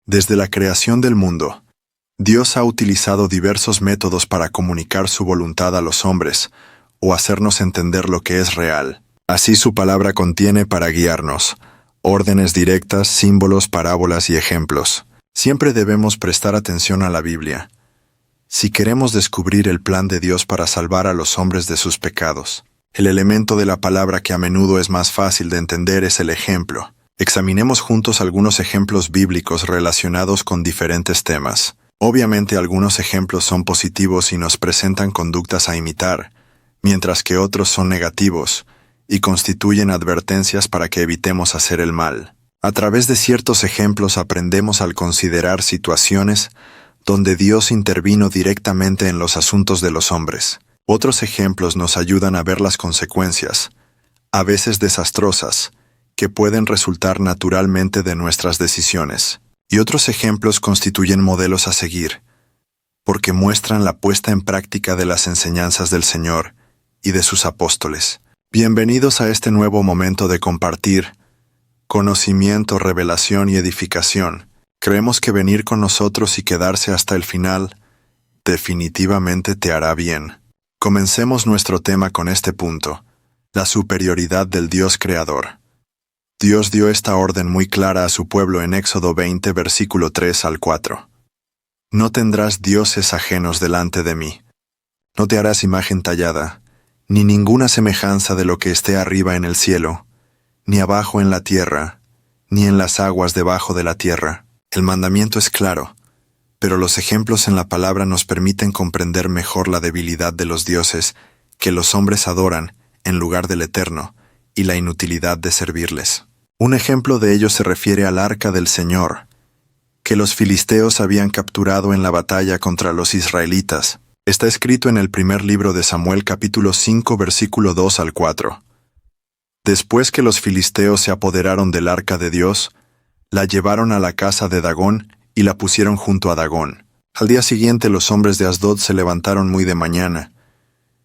Desde la creación del mundo, Dios ha utilizado diversos métodos para comunicar su voluntad a los hombres o hacernos entender lo que es real. Así su palabra contiene para guiarnos órdenes directas, símbolos, parábolas y ejemplos. Siempre debemos prestar atención a la Biblia si queremos descubrir el plan de Dios para salvar a los hombres de sus pecados. El elemento de la palabra que a menudo es más fácil de entender es el ejemplo. Examinemos juntos algunos ejemplos bíblicos relacionados con diferentes temas. Obviamente algunos ejemplos son positivos y nos presentan conductas a imitar, mientras que otros son negativos y constituyen advertencias para que evitemos hacer el mal. A través de ciertos ejemplos aprendemos al considerar situaciones donde Dios intervino directamente en los asuntos de los hombres. Otros ejemplos nos ayudan a ver las consecuencias, a veces desastrosas, que pueden resultar naturalmente de nuestras decisiones. Y otros ejemplos constituyen modelos a seguir, porque muestran la puesta en práctica de las enseñanzas del Señor y de sus apóstoles. Bienvenidos a este nuevo momento de compartir conocimiento, revelación y edificación. Creemos que venir con nosotros y quedarse hasta el final definitivamente te hará bien. Comencemos nuestro tema con este punto: la superioridad del Dios creador. Dios dio esta orden muy clara a su pueblo en Éxodo 20, versículo 3 al 4. No tendrás dioses ajenos delante de mí. No te harás imagen tallada, ni ninguna semejanza de lo que esté arriba en el cielo, ni abajo en la tierra, ni en las aguas debajo de la tierra. El mandamiento es claro, pero los ejemplos en la palabra nos permiten comprender mejor la debilidad de los dioses que los hombres adoran en lugar del Eterno, y la inutilidad de servirles. Un ejemplo de ello se refiere al arca del Señor, que los filisteos habían capturado en la batalla contra los israelitas. Está escrito en el primer libro de Samuel capítulo 5 versículo 2 al 4. Después que los filisteos se apoderaron del arca de Dios, la llevaron a la casa de Dagón y la pusieron junto a Dagón. Al día siguiente los hombres de Asdod se levantaron muy de mañana,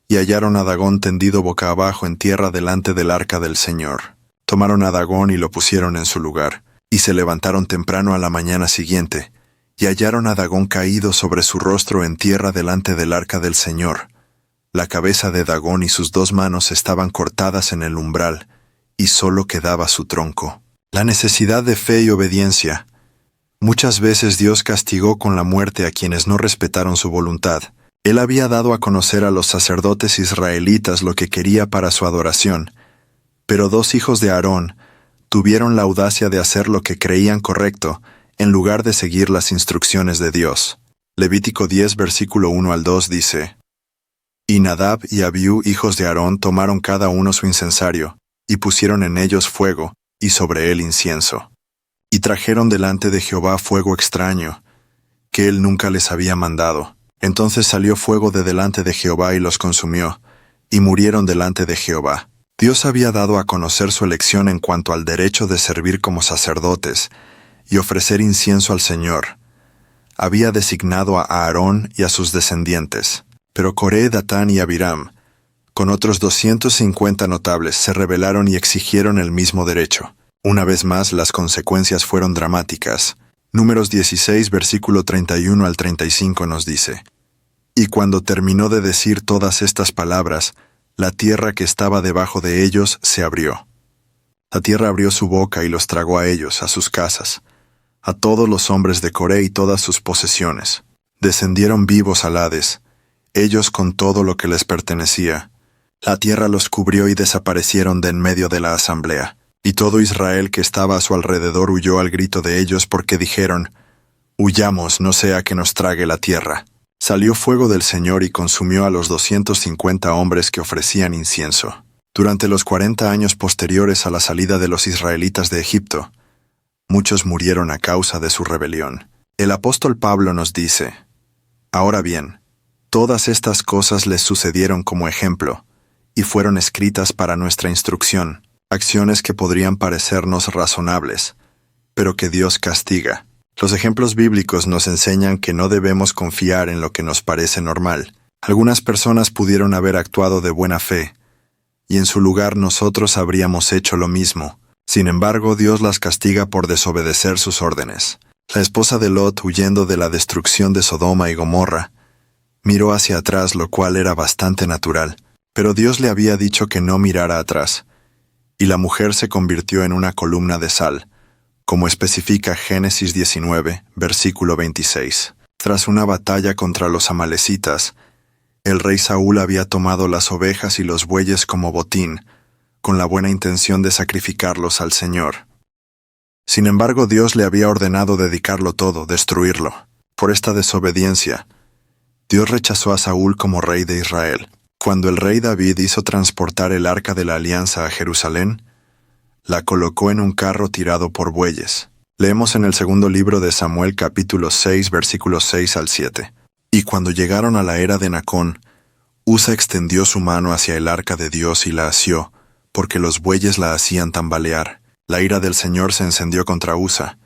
y hallaron a Dagón tendido boca abajo en tierra delante del arca del Señor. Tomaron a Dagón y lo pusieron en su lugar, y se levantaron temprano a la mañana siguiente, y hallaron a Dagón caído sobre su rostro en tierra delante del arca del Señor. La cabeza de Dagón y sus 2 manos estaban cortadas en el umbral, y solo quedaba su tronco. La necesidad de fe y obediencia. Muchas veces Dios castigó con la muerte a quienes no respetaron su voluntad. Él había dado a conocer a los sacerdotes israelitas lo que quería para su adoración, pero 2 hijos de Aarón tuvieron la audacia de hacer lo que creían correcto en lugar de seguir las instrucciones de Dios. Levítico 10, versículo 1 al 2 dice: Y Nadab y Abiú, hijos de Aarón, tomaron cada uno su incensario, y pusieron en ellos fuego, y sobre él incienso. Y trajeron delante de Jehová fuego extraño, que él nunca les había mandado. Entonces salió fuego de delante de Jehová y los consumió, y murieron delante de Jehová. Dios había dado a conocer su elección en cuanto al derecho de servir como sacerdotes y ofrecer incienso al Señor. Había designado a Aarón y a sus descendientes, pero Coré, Datán y Abiram, con otros 250 notables, se rebelaron y exigieron el mismo derecho. Una vez más, las consecuencias fueron dramáticas. Números 16, versículo 31 al 35 nos dice: Y cuando terminó de decir todas estas palabras, la tierra que estaba debajo de ellos se abrió. La tierra abrió su boca y los tragó a ellos, a sus casas, a todos los hombres de Coré y todas sus posesiones. Descendieron vivos al Hades, ellos con todo lo que les pertenecía. La tierra los cubrió y desaparecieron de en medio de la asamblea. Y todo Israel que estaba a su alrededor huyó al grito de ellos porque dijeron: Huyamos, no sea que nos trague la tierra. Salió fuego del Señor y consumió a los 250 hombres que ofrecían incienso. Durante los 40 años posteriores a la salida de los israelitas de Egipto, muchos murieron a causa de su rebelión. El apóstol Pablo nos dice: Ahora bien, todas estas cosas les sucedieron como ejemplo, y fueron escritas para nuestra instrucción, acciones que podrían parecernos razonables, pero que Dios castiga. Los ejemplos bíblicos nos enseñan que no debemos confiar en lo que nos parece normal. Algunas personas pudieron haber actuado de buena fe, y en su lugar nosotros habríamos hecho lo mismo. Sin embargo, Dios las castiga por desobedecer sus órdenes. La esposa de Lot, huyendo de la destrucción de Sodoma y Gomorra, miró hacia atrás, lo cual era bastante natural, pero Dios le había dicho que no mirara atrás, y la mujer se convirtió en una columna de sal, como especifica Génesis 19, versículo 26. Tras una batalla contra los amalecitas, el rey Saúl había tomado las ovejas y los bueyes como botín, con la buena intención de sacrificarlos al Señor. Sin embargo, Dios le había ordenado dedicarlo todo, destruirlo. Por esta desobediencia, Dios rechazó a Saúl como rey de Israel. Cuando el rey David hizo transportar el arca de la alianza a Jerusalén, la colocó en un carro tirado por bueyes. Leemos en el segundo libro de Samuel capítulo 6 versículos 6 al 7. Y cuando llegaron a la era de Nacón, Usa extendió su mano hacia el arca de Dios y la asió, porque los bueyes la hacían tambalear. La ira del Señor se encendió contra Usa,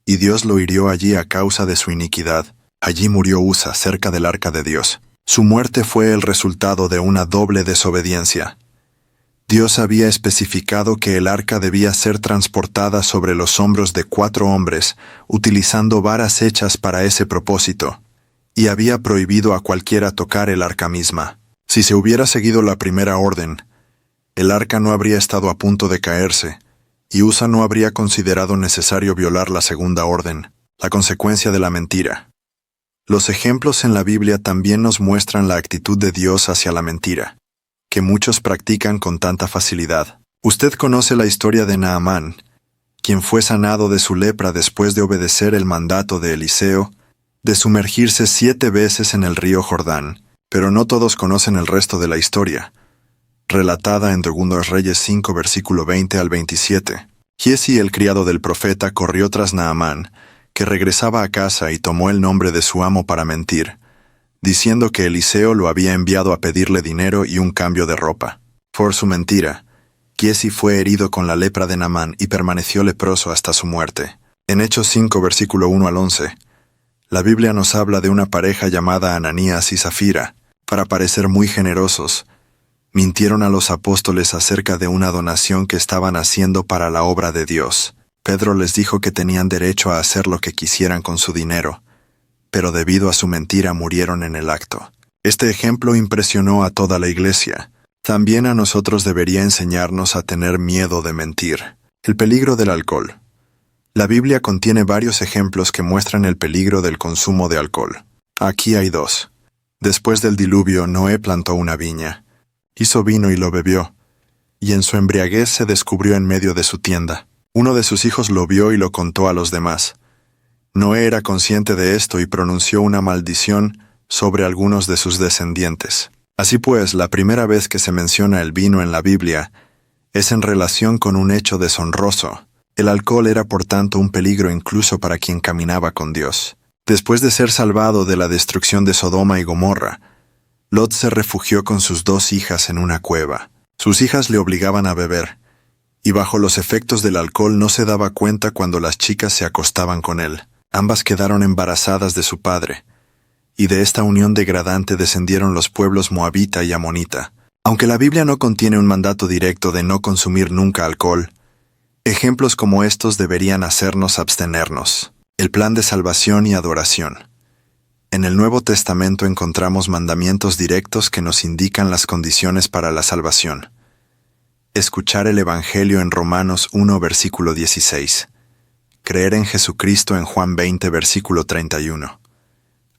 y Dios lo hirió allí a causa de su iniquidad. Allí murió Usa, cerca del arca de Dios. Su muerte fue el resultado de una doble desobediencia. Dios había especificado que el arca debía ser transportada sobre los hombros de 4 hombres, utilizando varas hechas para ese propósito, y había prohibido a cualquiera tocar el arca misma. Si se hubiera seguido la primera orden, el arca no habría estado a punto de caerse, y Usa no habría considerado necesario violar la segunda orden, la consecuencia de la mentira. Los ejemplos en la Biblia también nos muestran la actitud de Dios hacia la mentira, que muchos practican con tanta facilidad. Usted conoce la historia de Naamán, quien fue sanado de su lepra después de obedecer el mandato de Eliseo de sumergirse 7 veces en el río Jordán, pero no todos conocen el resto de la historia, relatada en 2 Reyes 5 versículo 20 al 27. Giesi, el criado del profeta, corrió tras Naamán, que regresaba a casa, y tomó el nombre de su amo para mentir, diciendo que Eliseo lo había enviado a pedirle dinero y un cambio de ropa. Por su mentira, Giesi fue herido con la lepra de Naamán y permaneció leproso hasta su muerte. En Hechos 5 versículo 1 al 11, la Biblia nos habla de una pareja llamada Ananías y Zafira. Para parecer muy generosos, mintieron a los apóstoles acerca de una donación que estaban haciendo para la obra de Dios. Pedro les dijo que tenían derecho a hacer lo que quisieran con su dinero, pero debido a su mentira murieron en el acto. Este ejemplo impresionó a toda la iglesia. También a nosotros debería enseñarnos a tener miedo de mentir. El peligro del alcohol. La Biblia contiene varios ejemplos que muestran el peligro del consumo de alcohol. Aquí hay 2. Después del diluvio, Noé plantó una viña, hizo vino y lo bebió, y en su embriaguez se descubrió en medio de su tienda. Uno de sus hijos lo vio y lo contó a los demás. Noé era consciente de esto y pronunció una maldición sobre algunos de sus descendientes. Así pues, la primera vez que se menciona el vino en la Biblia es en relación con un hecho deshonroso. El alcohol era por tanto un peligro incluso para quien caminaba con Dios. Después de ser salvado de la destrucción de Sodoma y Gomorra, Lot se refugió con sus 2 hijas en una cueva. Sus hijas le obligaban a beber, y bajo los efectos del alcohol no se daba cuenta cuando las chicas se acostaban con él. Ambas quedaron embarazadas de su padre, y de esta unión degradante descendieron los pueblos moabita y amonita. Aunque la Biblia no contiene un mandato directo de no consumir nunca alcohol, ejemplos como estos deberían hacernos abstenernos. El plan de salvación y adoración. En el Nuevo Testamento encontramos mandamientos directos que nos indican las condiciones para la salvación. Escuchar el Evangelio en Romanos 1 versículo 16. Creer en Jesucristo en Juan 20 versículo 31.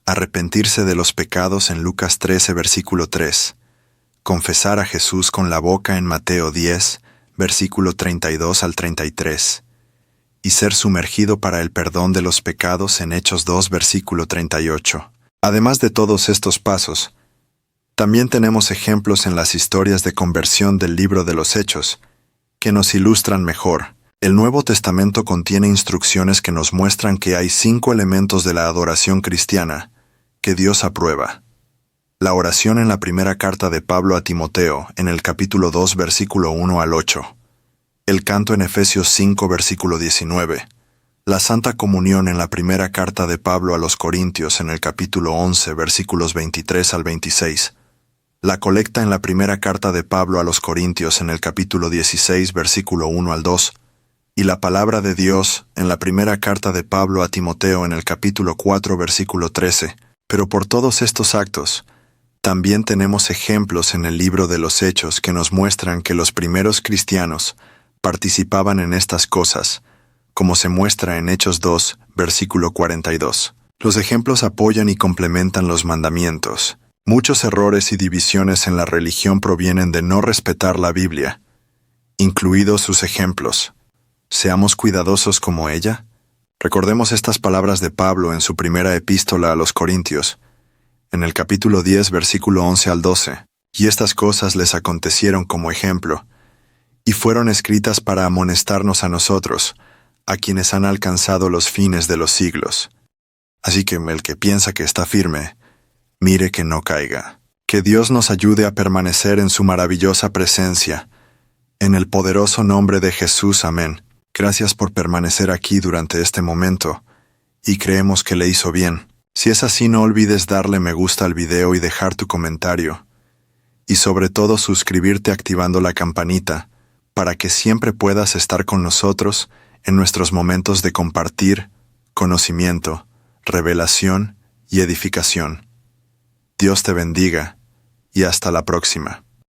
Arrepentirse de los pecados en Lucas 13 versículo 3. Confesar a Jesús con la boca en Mateo 10 versículo 32 al 33. Y ser sumergido para el perdón de los pecados en Hechos 2 versículo 38. Además de todos estos pasos, también tenemos ejemplos en las historias de conversión del libro de los Hechos, que nos ilustran mejor. El Nuevo Testamento contiene instrucciones que nos muestran que hay 5 elementos de la adoración cristiana que Dios aprueba. La oración en la primera carta de Pablo a Timoteo, en el capítulo 2 versículo 1 al 8. El canto en Efesios 5 versículo 19. La Santa Comunión en la primera carta de Pablo a los Corintios en el capítulo 11 versículos 23 al 26. La colecta en la primera carta de Pablo a los Corintios en el capítulo 16 versículo 1 al 2. Y la palabra de Dios, en la primera carta de Pablo a Timoteo en el capítulo 4, versículo 13, pero por todos estos actos, también tenemos ejemplos en el libro de los Hechos que nos muestran que los primeros cristianos participaban en estas cosas, como se muestra en Hechos 2, versículo 42. Los ejemplos apoyan y complementan los mandamientos. Muchos errores y divisiones en la religión provienen de no respetar la Biblia, incluidos sus ejemplos. Seamos cuidadosos como ella. Recordemos estas palabras de Pablo en su primera epístola a los Corintios, en el capítulo 10, versículo 11 al 12. Y estas cosas les acontecieron como ejemplo, y fueron escritas para amonestarnos a nosotros, a quienes han alcanzado los fines de los siglos. Así que el que piensa que está firme, mire que no caiga. Que Dios nos ayude a permanecer en su maravillosa presencia. En el poderoso nombre de Jesús, amén. Gracias por permanecer aquí durante este momento, y creemos que le hizo bien. Si es así, no olvides darle me gusta al video y dejar tu comentario. Y sobre todo suscribirte activando la campanita, para que siempre puedas estar con nosotros en nuestros momentos de compartir, conocimiento, revelación y edificación. Dios te bendiga, y hasta la próxima.